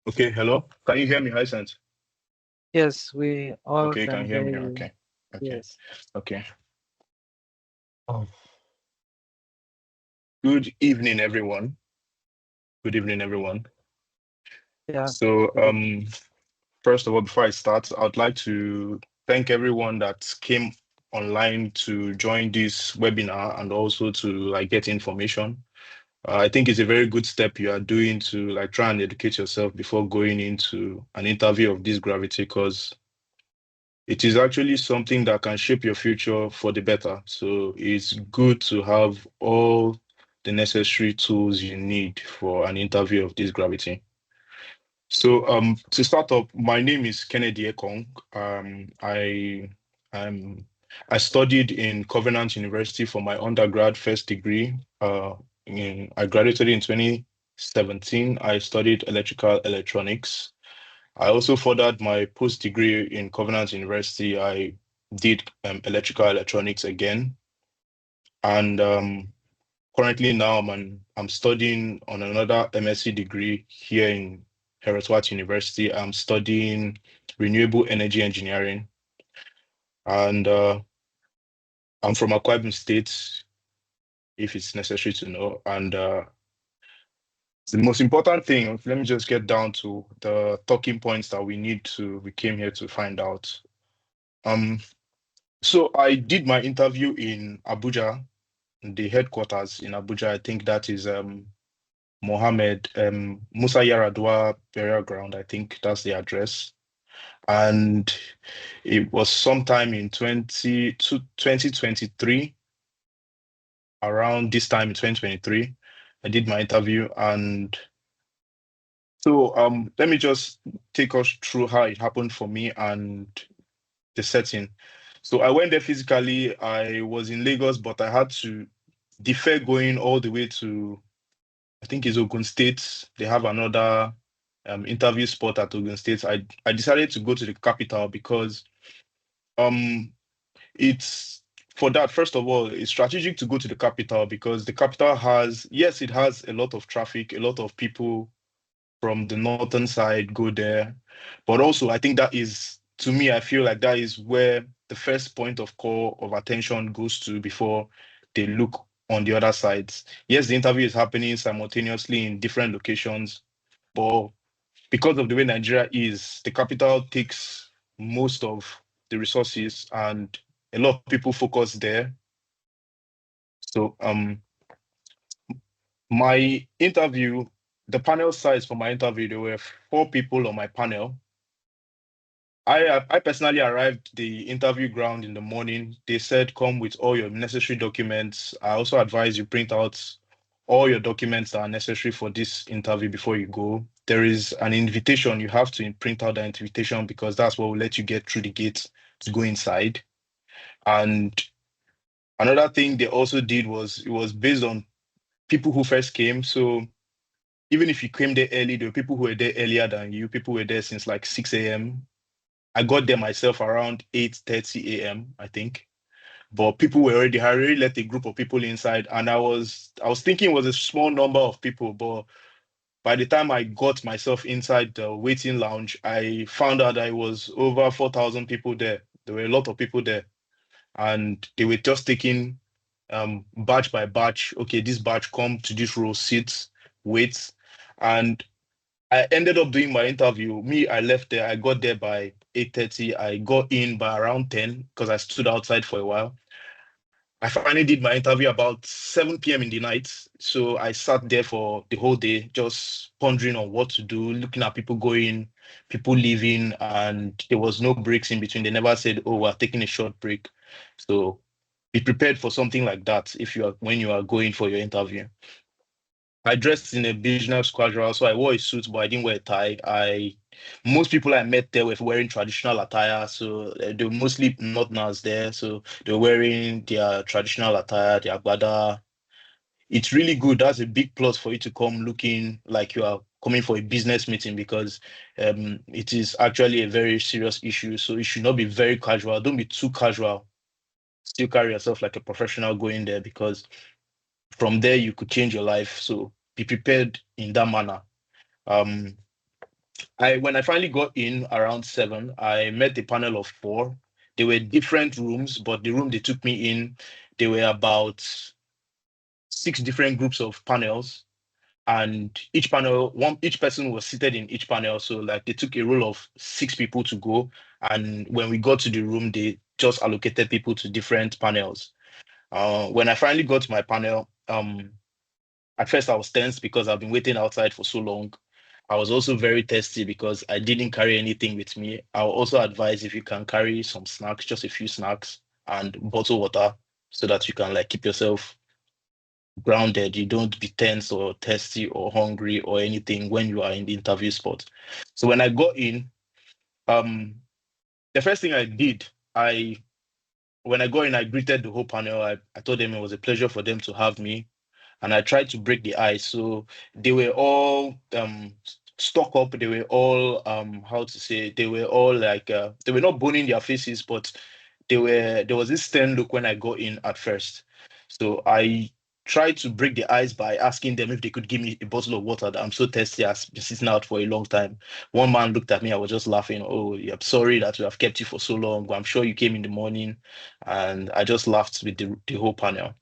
Okay, hello. Can you hear me, Hyacinth? Yes, we all Okay, you can can hear hear me. you. Okay, okay, Yes. okay. Oh. Good evening, everyone. Good evening, everyone. Yeah. So, Good evening. first of all, before I start, I'd like to thank everyone that came online to join this webinar and also to get information. I think it's a very good step you are doing to try and educate yourself before going into an interview of this gravity, because it is actually something that can shape your future for the better. So it's good to have all the necessary tools you need for an interview of this gravity. So to start up, my name is Kennedy Ekong. Um, I studied in Covenant University for my undergrad first degree. I graduated in 2017. I studied electrical electronics. I also furthered my post degree in Covenant University. I did electrical electronics again, and currently now I'm studying on another MSc degree here in Herotwat University. I'm studying renewable energy engineering, and I'm from Akwa Ibom State, if it's necessary to know. And the most important thing, let me just get down to the talking points that we came here to find out. Um, So I did my interview in Abuja, the headquarters in Abuja. I think that is Mohammed Musa Yaradua burial ground. I think that's the address. And it was sometime in 2023, around this time in 2023. I did my interview. And so let me just take us through how it happened for me and the setting. So I went there physically. I was in Lagos, but I had to defer going all the way to, I think it's Ogun State. They have another interview spot at Ogun State. I decided to go to the capital because um it's for that, first of all, it's strategic to go to the capital because the capital has, yes, it has a lot of traffic, a lot of people from the northern side go there. But also, I think that is, to me, I feel like that is where the first point of call of attention goes to before they look on the other sides. Yes, the interview is happening simultaneously in different locations, but because of the way Nigeria is, the capital takes most of the resources and a lot of people focus there. So my interview, the panel size for my interview, there were four people on my panel. I personally arrived the interview ground in the morning. They said, come with all your necessary documents. I also advise you print out all your documents that are necessary for this interview before you go. There is an invitation. You have to print out the invitation because that's what will let you get through the gate to go inside. And another thing they also did was it was based on people who first came. So even if you came there early, there were people who were there earlier than you. People were there since like 6 a.m. I got there myself around 8:30 a.m., I think. But people were already, I already let a group of people inside, and I was thinking it was a small number of people, but by the time I got myself inside the waiting lounge, I found out that it was over 4,000 people there. There were a lot of people there, and they were just taking batch by batch. Okay, this batch come to this row, sit, wait. And I ended up doing my interview. Me, I left there. I got there by 8:30. I got in by around 10 because I stood outside for a while. I finally did my interview about 7 p.m. in the night. So I sat there for the whole day, just pondering on what to do, looking at people going, people leaving, and there was no breaks in between. They never said, "Oh, we're taking a short break." So be prepared for something like that if you are when you are going for your interview. I dressed in a business casual, so I wore a suit, but I didn't wear a tie. Most people I met there were wearing traditional attire, so they were mostly northerners there, so they were wearing their traditional attire, their agbada. It's really good. That's a big plus for you to come looking like you are coming for a business meeting because it is actually a very serious issue. So you should not be very casual. Don't be too casual. Still carry yourself like a professional going there because from there you could change your life. So be prepared in that manner. Um, When I finally got in around 7, I met a panel of 4. They were different rooms, but the room they took me in, there were about 6 different groups of panels, and each person was seated in each panel. So like they took a roll of 6 people to go, and when we got to the room, they just allocated people to different panels. When I finally got to my panel, at first I was tense because I've been waiting outside for so long. I was also very thirsty because I didn't carry anything with me. I'll also advise if you can carry some snacks, just a few snacks and bottled water, so that you can like keep yourself grounded. You don't be tense or thirsty or hungry or anything when you are in the interview spot. So when I got in, um, the first thing I did, I when I got in, I greeted the whole panel. I told them it was a pleasure for them to have me, and I tried to break the ice. So they were all stuck up. They were all how to say, they were all like they were not boning their faces, but there was this stern look when I got in at first. So I tried to break the ice by asking them if they could give me a bottle of water. That I'm so thirsty. I've been sitting out for a long time. One man looked at me. I was just laughing. Oh, yeah, I'm sorry that we have kept you for so long. I'm sure you came in the morning, and I just laughed with the whole panel.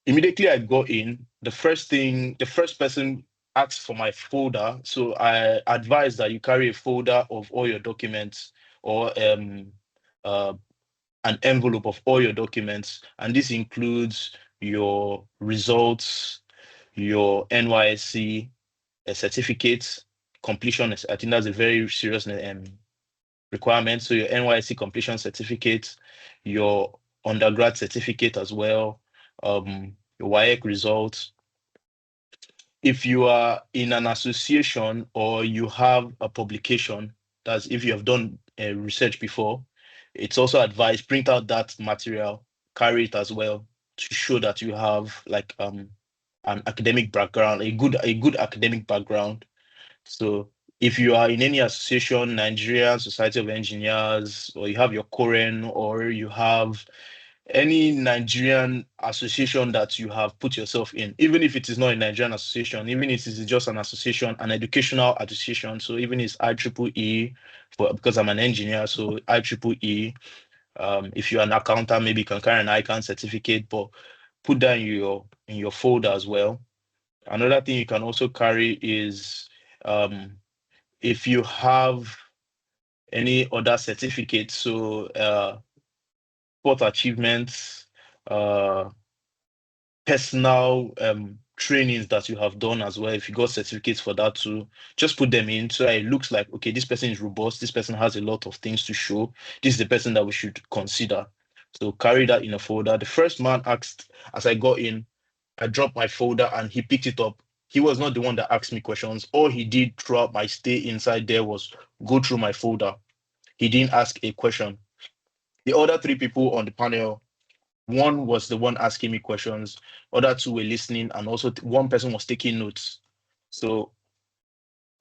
Immediately I got in, the first person asked for my folder. So I advise that you carry a folder of all your documents, or uh, an envelope of all your documents. And this includes your results, your NYSC certificates, completion. I think that's a very serious requirement. So your NYSC completion certificate, your undergrad certificate as well, your WAEC results. If you are in an association or you have a publication, that's if you have done research before, it's also advised print out that material, carry it as well to show that you have like an academic background, a good academic background. So if you are in any association, Nigerian Society of Engineers, or you have your Korean, or you have any Nigerian association that you have put yourself in, even if it is not a Nigerian association, even if it is just an association, an educational association. So even it's IEEE, for because I'm an engineer, so IEEE. If you're an accountant, maybe you can carry an ICANN certificate, but put that in your folder as well. Another thing you can also carry is if you have any other certificates, so sport achievements, uh, personal trainings that you have done as well. If you got certificates for that too, just put them in so that it looks like, okay, this person is robust, this person has a lot of things to show. This is the person that we should consider. So carry that in a folder. The first man asked, as I got in, I dropped my folder and he picked it up. He was not the one that asked me questions. All he did throughout my stay inside there was go through my folder. He didn't ask a question. The other 3 people on the panel, one was the one asking me questions, other 2 were listening, and also one person was taking notes. So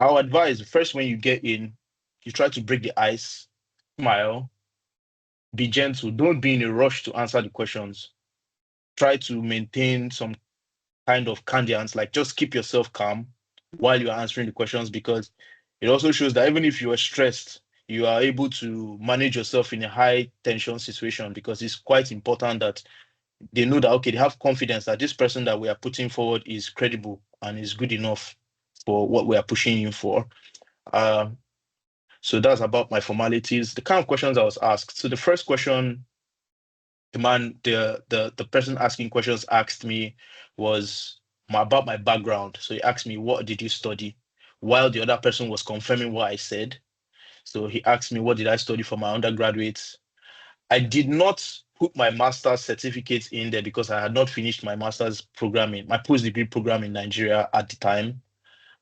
I'll advise first, when you get in, you try to break the ice, smile, be gentle, don't be in a rush to answer the questions. Try to maintain some kind of candiance, like just keep yourself calm while you're answering the questions, because it also shows that even if you are stressed, you are able to manage yourself in a high tension situation, because it's quite important that they know that, okay, they have confidence that this person that we are putting forward is credible and is good enough for what we are pushing you for. Um, so that's about my formalities. The kind of questions I was asked. So the first question, the person asking questions asked me was about my background. So he asked me, what did you study? While the other person was confirming what I said. So he asked me, what did I study for my undergraduates? I did not put my master's certificate in there because I had not finished my master's programming, my post-degree program in Nigeria at the time.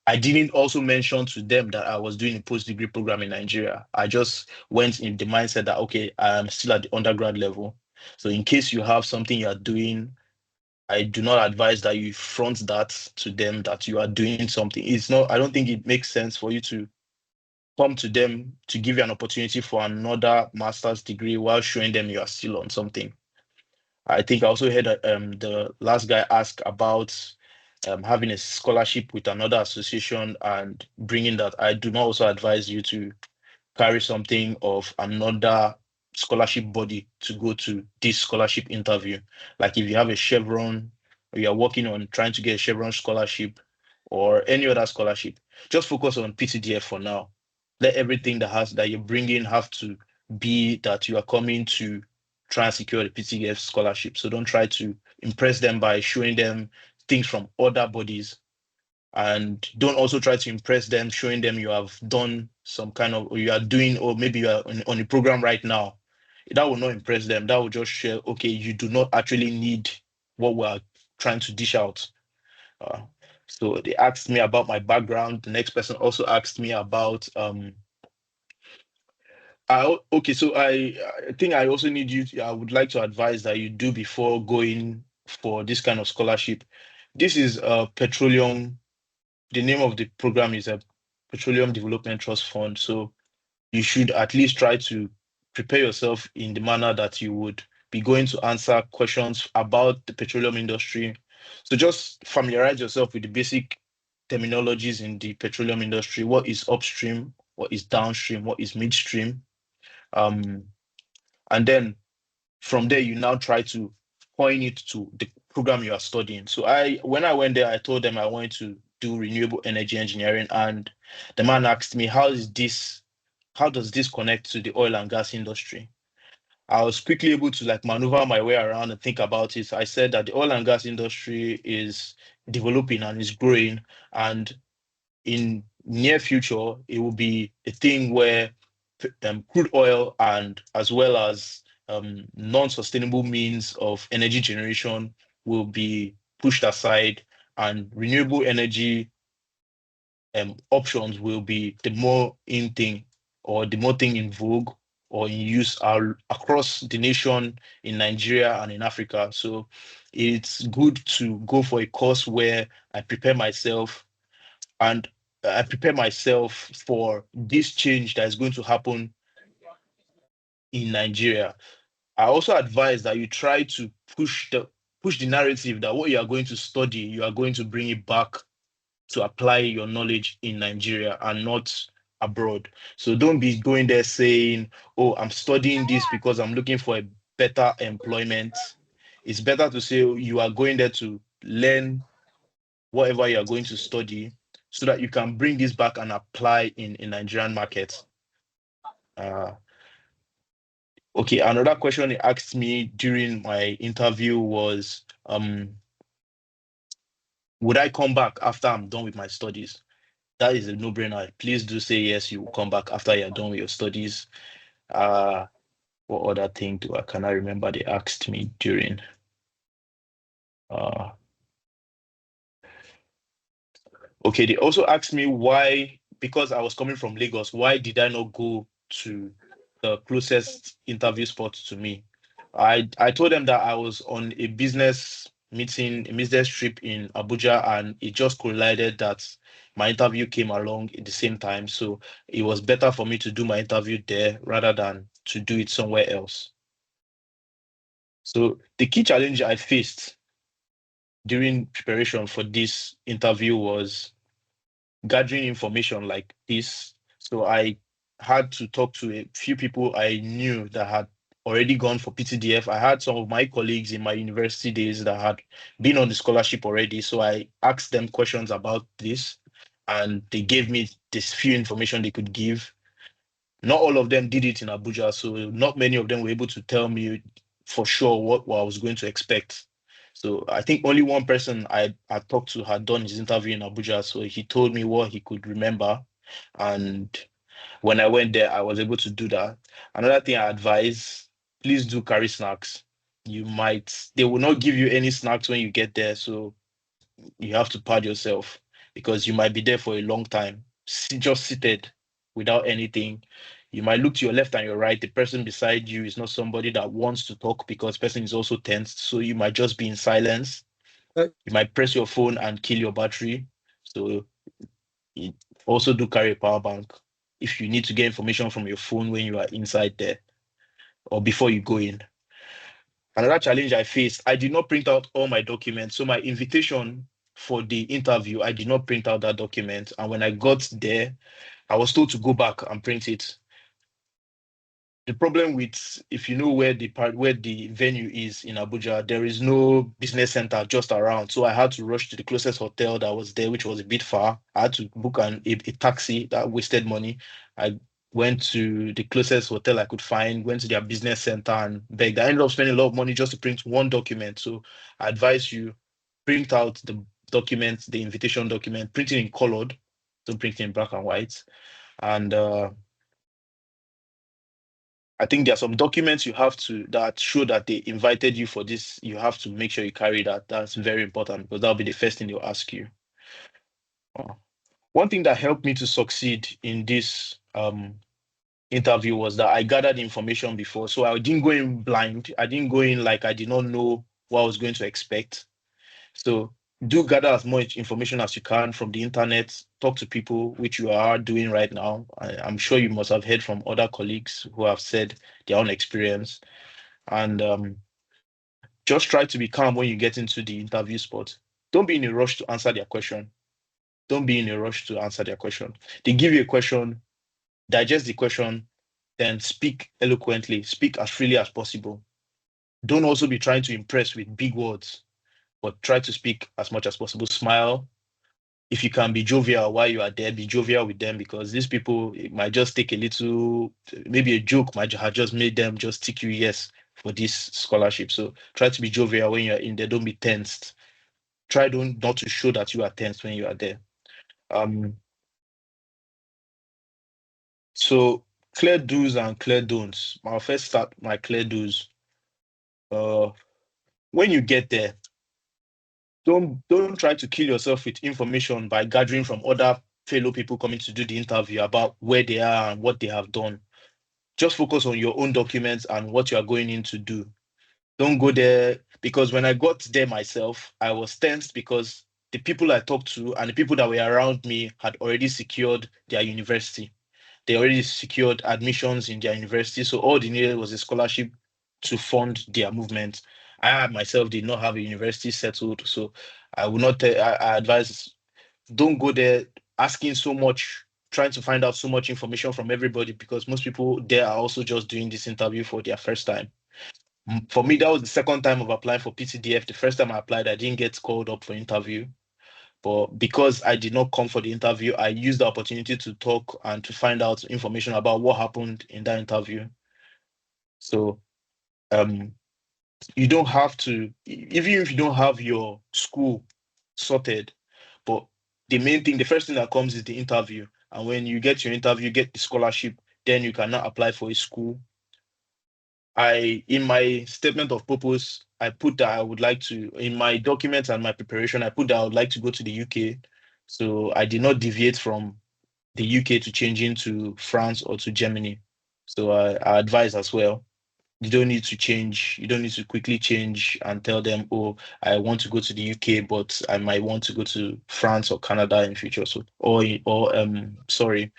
I didn't also mention to them that I was doing a post-degree program in Nigeria. I just went in the mindset that, okay, I'm still at the undergrad level. So in case you have something you're doing, I do not advise that you front that to them that you are doing something. It's not, I don't think it makes sense for you to come to them to give you an opportunity for another master's degree while showing them you are still on something. I think I also heard the last guy ask about having a scholarship with another association and bringing that. I do not also advise you to carry something of another scholarship body to go to this scholarship interview. Like if you have a Chevron, or you are working on trying to get a Chevron scholarship or any other scholarship, just focus on PTDF for now. Let everything that you bring in have to be that you are coming to try and secure the PTDF scholarship. So don't try to impress them by showing them things from other bodies, and don't also try to impress them showing them you have done some kind of, or you are doing, or maybe you are on a program right now. That will not impress them. That will just show, okay, you do not actually need what we are trying to dish out. uh, so they asked me about my background. The next person also asked me about okay, so I think I also need you I would like to advise that you do before going for this kind of scholarship. This is petroleum. The name of the program is a Petroleum Development Trust Fund. So you should at least try to prepare yourself in the manner that you would be going to answer questions about the petroleum industry. So just familiarize yourself with the basic terminologies in the petroleum industry. What is upstream? What is downstream? What is midstream? Um, and then from there, you now try to point it to the program you are studying. So when I went there, I told them I wanted to do renewable energy engineering, and the man asked me, how does this connect to the oil and gas industry? I was quickly able to like maneuver my way around and think about it. I said that the oil and gas industry is developing and is growing, and in near future, it will be a thing where crude oil and as well as non-sustainable means of energy generation will be pushed aside, and renewable energy options will be the more in thing, or the more thing in vogue or in use across the nation, in Nigeria and in Africa. So it's good to go for a course where I prepare myself, and I prepare myself for this change that is going to happen in Nigeria. I also advise that you try to push the narrative that what you are going to study, you are going to bring it back to apply your knowledge in Nigeria and not abroad. So don't be going there saying, "Oh, I'm studying this because I'm looking for a better employment." It's better to say you are going there to learn whatever you are going to study, so that you can bring this back and apply in Nigerian markets. Uh, okay, another question he asked me during my interview was, would I come back after I'm done with my studies? That is a no-brainer. Please do say yes, you will come back after you're done with your studies. Uh, what other thing do I cannot remember they asked me during? Uh, okay, they also asked me why, because I was coming from Lagos, why did I not go to the closest interview spot to me? I told them that I was on a business meeting, a business trip in Abuja, and it just collided that my interview came along at the same time. So it was better for me to do my interview there rather than to do it somewhere else. So the key challenge I faced during preparation for this interview was gathering information like this. So I had to talk to a few people I knew that had already gone for PTDF. I had some of my colleagues in my university days that had been on the scholarship already. So I asked them questions about this, and they gave me this few information they could give. Not all of them did it in Abuja, so not many of them were able to tell me for sure what I was going to expect. So I think only one person I talked to had done his interview in Abuja, so he told me what he could remember. And when I went there, I was able to do that. Another thing I advise, please do carry snacks. They will not give you any snacks when you get there, so you have to pad yourself because you might be there for a long time, just seated without anything. You might look to your left and your right. The person beside you is not somebody that wants to talk because person is also tense. So you might just be in silence. You might press your phone and kill your battery. So you also do carry a power bank if you need to get information from your phone when you are inside there or before you go in. Another challenge I faced, I did not print out all my documents. So my invitation for the interview, I did not print out that document. And when I got there, I was told to go back and print it. The problem with, if you know where the venue is in Abuja, there is no business center just around. So I had to rush to the closest hotel that was there, which was a bit far. I had to book a taxi. That wasted money. I went to the closest hotel I could find, went to their business center and begged. I ended up spending a lot of money just to print one document. So I advise you print out the document, the invitation document, print it in colored, don't print it in black and white. And I think there are some documents you have to that show that they invited you for this. You have to make sure you carry that. That's very important because that'll be the first thing they'll ask you. Uh, One thing that helped me to succeed in this interview was that I gathered information before. So I didn't go in blind. I didn't go in like I did not know what I was going to expect. So do gather as much information as you can from the internet. Talk to people, which you are doing right now. I'm sure you must have heard from other colleagues who have said their own experience. And just try to be calm when you get into the interview spot. Don't be in a rush to answer their question. Don't be in a rush to answer their question. They give you a question, digest the question, then speak eloquently, speak as freely as possible. Don't also be trying to impress with big words, but try to speak as much as possible. Smile. If you can be jovial while you are there, be jovial with them because these people, it might just take a little, maybe a joke might have just made them just tick you yes for this scholarship. So try to be jovial when you're in there. Don't be tensed. Try don't not to show that you are tense when you are there. Um, so clear do's and clear don'ts. I'll first start my clear do's. Uh, when you get there, don't try to kill yourself with information by gathering from other fellow people coming to do the interview about where they are and what they have done. Just focus on your own documents and what you are going in to do. Don't go there because when I got there myself, I was tensed because the people I talked to and the people that were around me had already secured their university. They already secured admissions in their university. So all they needed was a scholarship to fund their movement. I myself did not have a university settled. So I would not, I advise don't go there asking so much, trying to find out so much information from everybody because most people there are also just doing this interview for their first time. For me, that was the second time of applying for PTDF. The first time I applied, I didn't get called up for interview. But because I did not come for the interview, I used the opportunity to talk and to find out information about what happened in that interview. So um, you don't have to, even if you don't have your school sorted, but the main thing, the first thing that comes is the interview. And when you get your interview, get the scholarship, then you cannot apply for a school. In my statement of purpose, I put that I would like to, in my documents and my preparation, I put that I would like to go to the UK. So I did not deviate from the UK to change into France or to Germany. So I advise as well. You don't need to change. You don't need to quickly change and tell them, oh, I want to go to the UK, but I might want to go to France or Canada in future. So, sorry,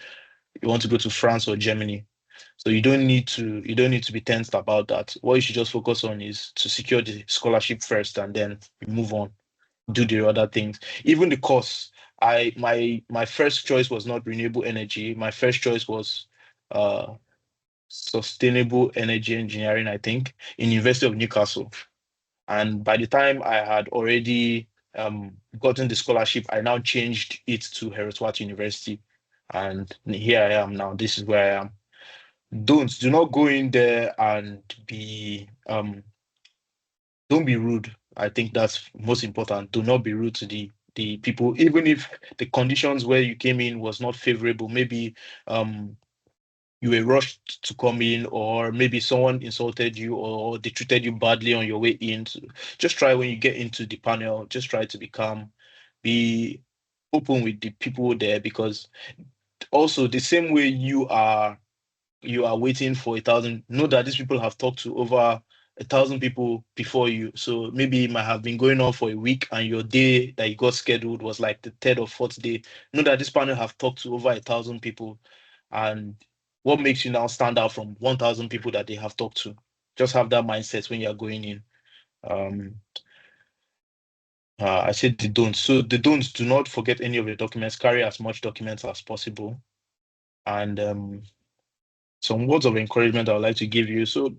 you want to go to France or Germany. So you don't need to be tensed about that. What you should just focus on is to secure the scholarship first and then you move on, do the other things. Even the course, my first choice was not renewable energy. My first choice was uh sustainable energy engineering, I think, in University of Newcastle. And by the time I had already gotten the scholarship, I now changed it to Herotwat University. And here I am now. This is where I am. Do not go in there and don't be rude. I think that's most important. Do not be rude to the people, even if the conditions where you came in was not favorable. Maybe you were rushed to come in, or maybe someone insulted you, or they treated you badly on your way in. So just try when you get into the panel, just try to be calm, be open with the people there, because also the same way you are waiting for 1,000. Know that these people have talked to over 1,000 people before you. So maybe it might have been going on for a week and your day that you got scheduled was like the third or fourth day. Know that this panel have talked to over 1,000 people. And what makes you now stand out from 1,000 people that they have talked to? Just have that mindset when you're going in. Um, I said the don'ts. So the don'ts: do not forget any of your documents. Carry as much documents as possible. And some words of encouragement I would like to give you. So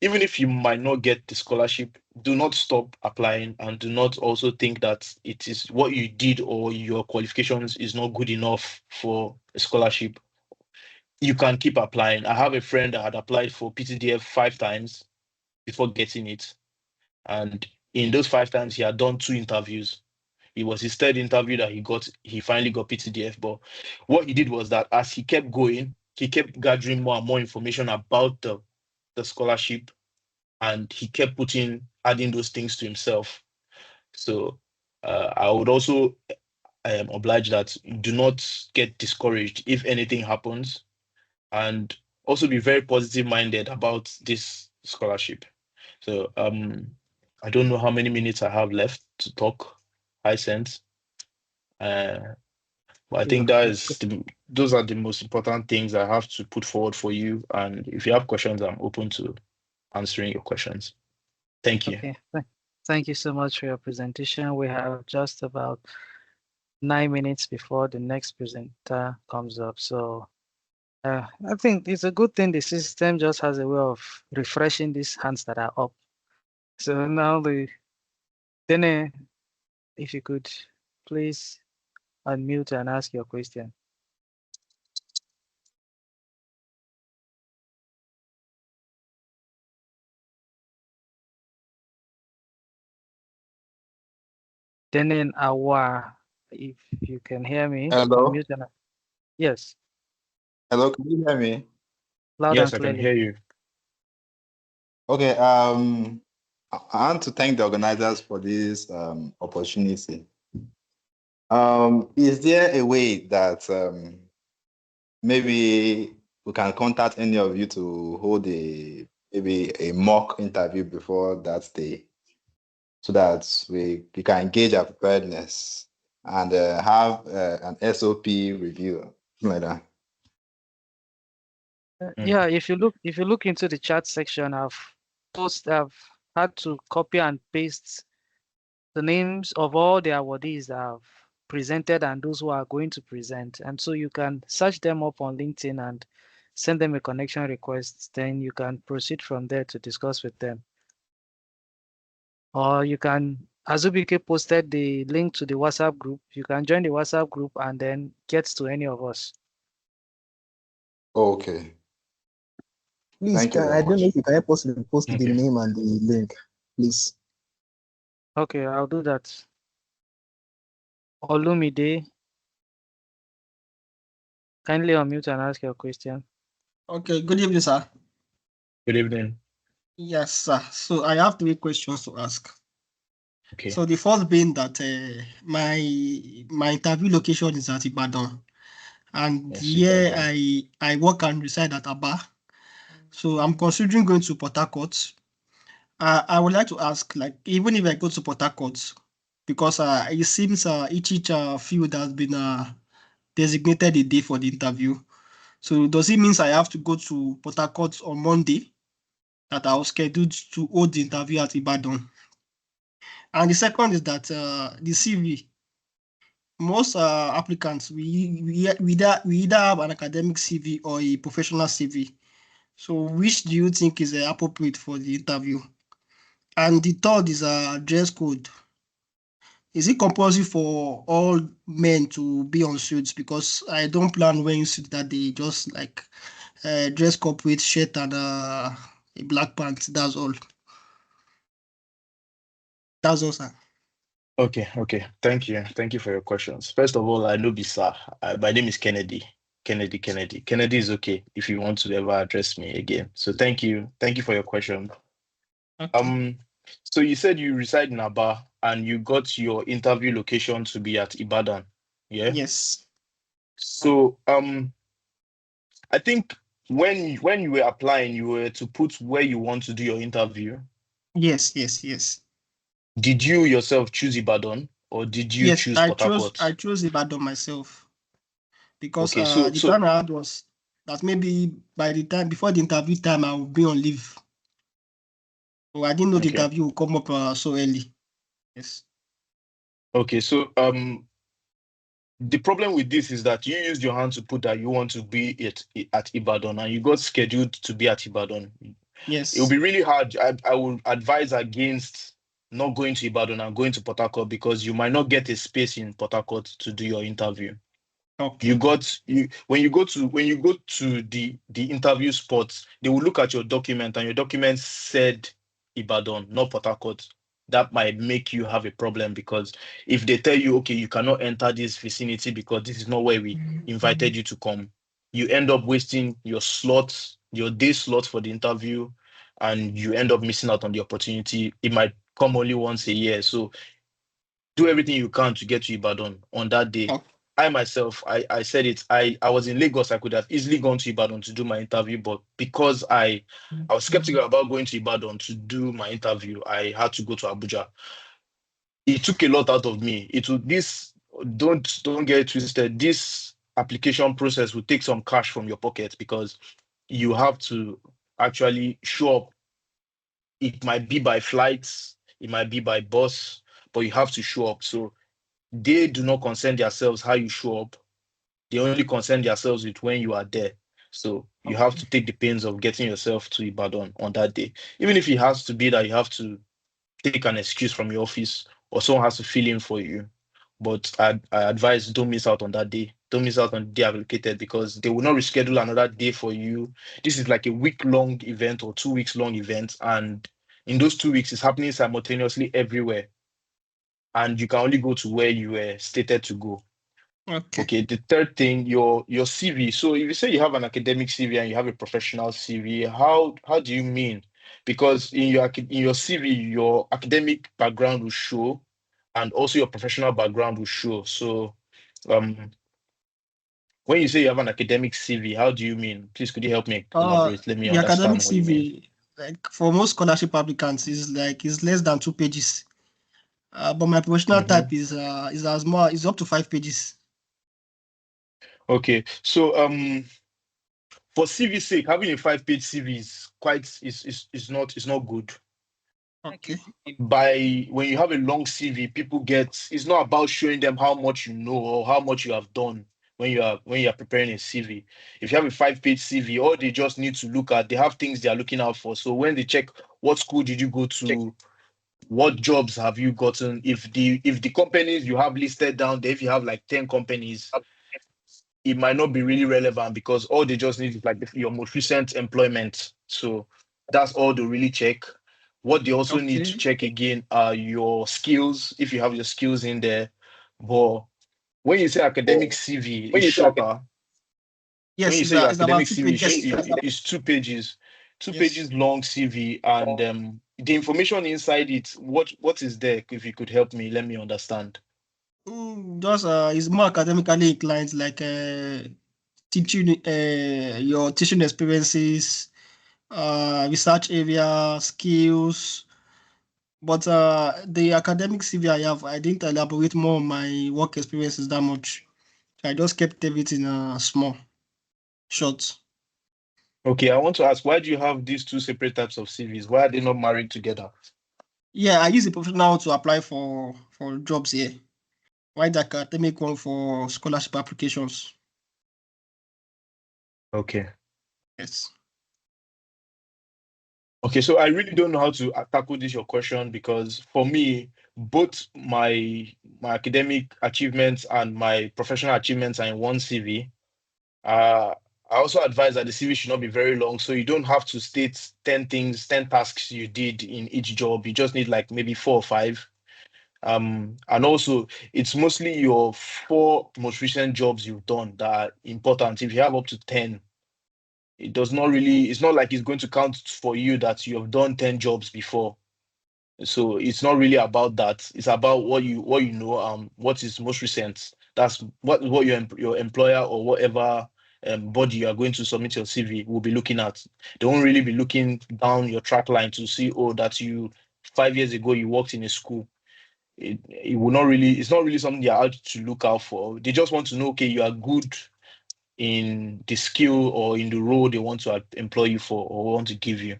even if you might not get the scholarship, do not stop applying, and do not also think that it is what you did or your qualifications is not good enough for a scholarship. You can keep applying. I have a friend that had applied for PTDF 5 times before getting it. And in those 5 times, he had done 2 interviews. It was his third interview that he finally got PTDF. But what he did was that as he kept going, he kept gathering more and more information about the scholarship, and he kept adding those things to himself. So I would also oblige that do not get discouraged if anything happens, and also be very positive minded about this scholarship. So I don't know how many minutes I have left to talk. High sense. But I think Yeah, it's good. those are the most important things I have to put forward for you. And if you have questions, I'm open to answering your questions. Thank you. Okay. Thank you so much for your presentation. We have just about 9 minutes before the next presenter comes up. So I think it's a good thing the system just has a way of refreshing these hands that are up. So now Dene, if you could please unmute and ask your question. Dene Awa, if you can hear me, Hello. unmute and yes, Hello, can you hear me? loud and Yes, I can clearly. hear you. Okay, I want to thank the organizers for this opportunity. Is there a way that maybe we can contact any of you to hold maybe a mock interview before that day, so that we can gauge our preparedness and have an SOP review, something like that? Yeah, if you look into the chat section, I've had to copy and paste the names of all the awardees that have presented and those who are going to present. And so you can search them up on LinkedIn and send them a connection request. Then you can proceed from there to discuss with them. Or you can, Azubike posted the link to the WhatsApp group. You can join the WhatsApp group and then get to any of us. Okay. Please, Thank you very I don't know much. if you can help us to post the Okay. name and the link, please. Okay, I'll do that. Olumide, kindly unmute and ask your question. Okay, good evening, sir. Good evening. Yes, sir. So I have 3 questions to ask. Okay. So the first being that my interview location is at Ibadan, and Yes, here Ibadan. I work and reside at Aba. So I'm considering going to Port Harcourt. I would like to ask, like, even if I go to Port Harcourt, because it seems each field has been designated a day for the interview. So does it mean I have to go to Port Harcourt on Monday, that I was scheduled to hold the interview at Ibadan? And the second is that the CV. Most applicants, we either have an academic CV or a professional CV. So which do you think is appropriate for the interview? And the third is dress code. Is it compulsory for all men to be on suits? Because I don't plan wearing suit that day, just like dress corporate shirt and a black pants. That's all. That's all, sir. Okay. Thank you. Thank you for your questions. First of all, I know Bisa. My name is Kennedy. Kennedy. Kennedy is okay if you want to ever address me again. So thank you. Thank you for your question. Okay. So you said you reside in Aba and you got your interview location to be at Ibadan. Yeah. Yes. So I think when you were applying, you were to put where you want to do your interview. Yes. Did you yourself choose Ibadan or did you Yes, choose Port I Harcourt? chose Ibadan myself, because Okay, so the so plan I had was that maybe by the time before the interview time I will be on leave. So I didn't know the okay. interview would come up so early. Yes. Okay, so the problem with this is that you used your hand to put that you want to be at Ibadan and you got scheduled to be at Ibadan. It will Yes. be really hard. I will advise against not going to Ibadan and going to Port Harcourt because you might not get a space in Port Harcourt to do your interview. Okay. When you go to the interview spots, they will look at your document and your document said Ibadan, not Port Harcourt. That might make you have a problem because if they tell you, okay, you cannot enter this vicinity because this is not where we invited you to come, you end up wasting your slots, your day slot for the interview, and you end up missing out on the opportunity. It might come only once a year. So do everything you can to get to Ibadan on that day. Oh, I myself, I said it. I was in Lagos. I could have easily gone to Ibadan to do my interview, but because I was skeptical about going to Ibadan to do my interview, I had to go to Abuja. It took a lot out of me. It would this don't get it twisted. This application process will take some cash from your pocket because you have to actually show up. It might be by flights, it might be by bus, but you have to show up. So they do not concern themselves how you show up. They only concern themselves with when you are there. So you have okay. to take the pains of getting yourself to Ibadan on that day. Even if it has to be that you have to take an excuse from your office or someone has to fill in for you. But I advise don't miss out on that day. Don't miss out on the day allocated because they will not reschedule another day for you. This is like a week-long event or 2 weeks long event. And in those 2 weeks, it's happening simultaneously everywhere. And you can only go to where you were stated to go. Okay. Okay, the third thing, your CV. So if you say you have an academic CV and you have a professional CV, how do you mean? Because in your CV, your academic background will show, and also your professional background will show. So um, when you say you have an academic CV, how do you mean? Please, could you help me elaborate? Let me The academic understand what you mean. CV, like for most scholarship applicants, is less than 2 pages. But my professional type Mhm. is up to 5 pages. Okay, so for CV sake, having a 5 page CV is is not good. Okay. By when you have a long CV, people get it's not about showing them how much you know or how much you have done when you are preparing a CV. If you have a 5 page CV, all they just need to look at, they have things they are looking out for. So when they check what school did you go to, what jobs have you gotten, if the companies you have listed down there, if you have like 10 companies, it might not be really relevant because all they just need is like your most recent employment. So that's all they really check. What they also need to Okay. check again are your skills, if you have your skills in there. But when you say academic CV is shorter, when Yes, you say your it's about academic two CV pages. is 2 pages, two Yes. pages long CV, and the information inside it, what is there? If you could help me, let me understand. Just it's more academically inclined, like teaching your teaching experiences, research area, skills. But the academic CV I have, I didn't elaborate more on my work experiences that much. I just kept everything small, short. Okay, I want to ask, why do you have these two separate types of CVs? Why are they not married together? Yeah, I use the professional to apply for jobs here. Why the academic one for scholarship applications? Okay. Yes. Okay, so I really don't know how to tackle this your question because for me, both my academic achievements and my professional achievements are in one CV. I also advise that the CV should not be very long, so you don't have to state 10 things, 10 tasks you did in each job. You just need like maybe four or five. And also it's mostly your four most recent jobs you've done that are important. If you have up to 10, it does not really, it's not like it's going to count for you that you have done 10 jobs before. So it's not really about that. It's about what you know, what is most recent. That's what your employer or whatever body you are going to submit your CV will be looking at. They won't really be looking down your track line to see, oh, that you 5 years ago you worked in a school. It will not really, it's not really something they are out to look out for. They just want to know, okay, you are good in the skill or in the role they want to employ you for or want to give you.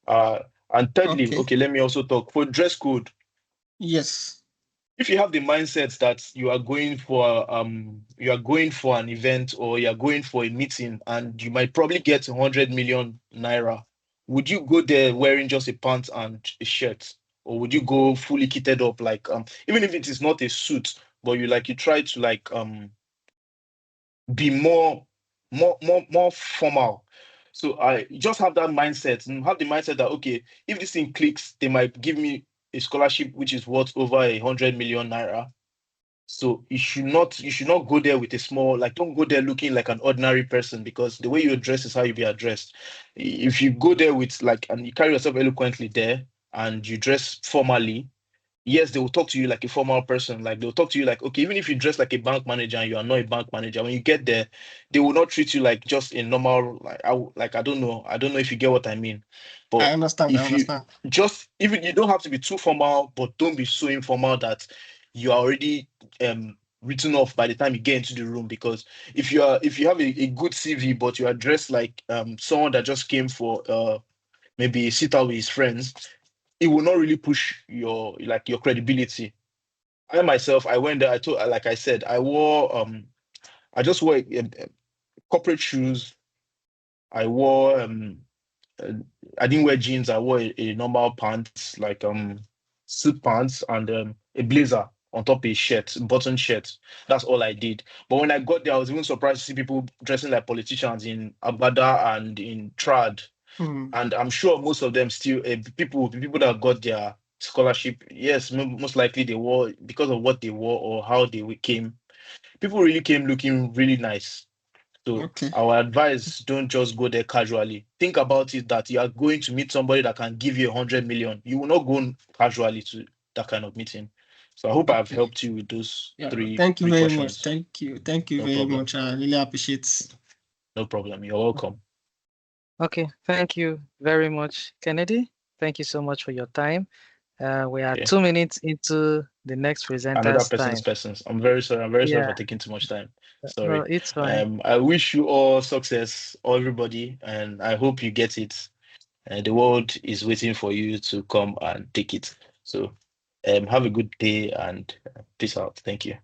Uh, and thirdly, Okay. okay, let me also talk for dress code. Yes. if you have the mindset that you are going for an event or you are going for a meeting and you might probably get 100 million naira, would you go there wearing just a pants and a shirt, or would you go fully kitted up, like even if it is not a suit, but you try to be more formal? So I just have that mindset and have the mindset that, okay, if this thing clicks, they might give me a scholarship which is worth over 100 million naira. So you should not go there with a small, like, don't go there looking like an ordinary person, because the way you address is how you be addressed. If you go there with and you carry yourself eloquently there and you dress formally, yes, they will talk to you like a formal person. Like, they'll talk to you like, okay, even if you dress like a bank manager and you are not a bank manager, when you get there, they will not treat you like just a normal, I don't know if you get what I mean. I But understand. I if you understand. even you don't have to be too formal, but don't be so informal that you are already written off by the time you get into the room. Because if you have a good CV, but you are dressed like someone that just came for maybe a sit out with his friends, it will not really push your credibility. I myself, I went there. I told, like I said, I just wore corporate shoes. I wore uh, I didn't wear jeans. I wore a normal pants, like suit pants, and a blazer on top of a shirt, button shirt. That's all I did. But when I got there, I was even surprised to see people dressing like politicians in agbada and in trad. Hmm. And I'm sure most of them still people that got their scholarship. Yes, most likely they wore, because of what they wore or how they came. People really came looking really nice. So Okay. our advice: don't just go there casually. Think about it that you are going to meet somebody that can give you 100 million. You will not go casually to that kind of meeting. So I hope I've Okay. helped you with those Yeah. three Thank you very much. precautions. Thank you. Thank you No very problem. much. I really appreciate. No problem. You're welcome. Okay, thank you very much, Kennedy. Thank you so much for your time. We are Okay. 2 minutes into the next Another presenter's person's time. persons. I'm very sorry. I'm very sorry Yeah, for taking too much time. no, Sorry. it's fine. I wish you all success, everybody, and I hope you get it. The world is waiting for you to come and take it. So, have a good day and peace out. Thank you.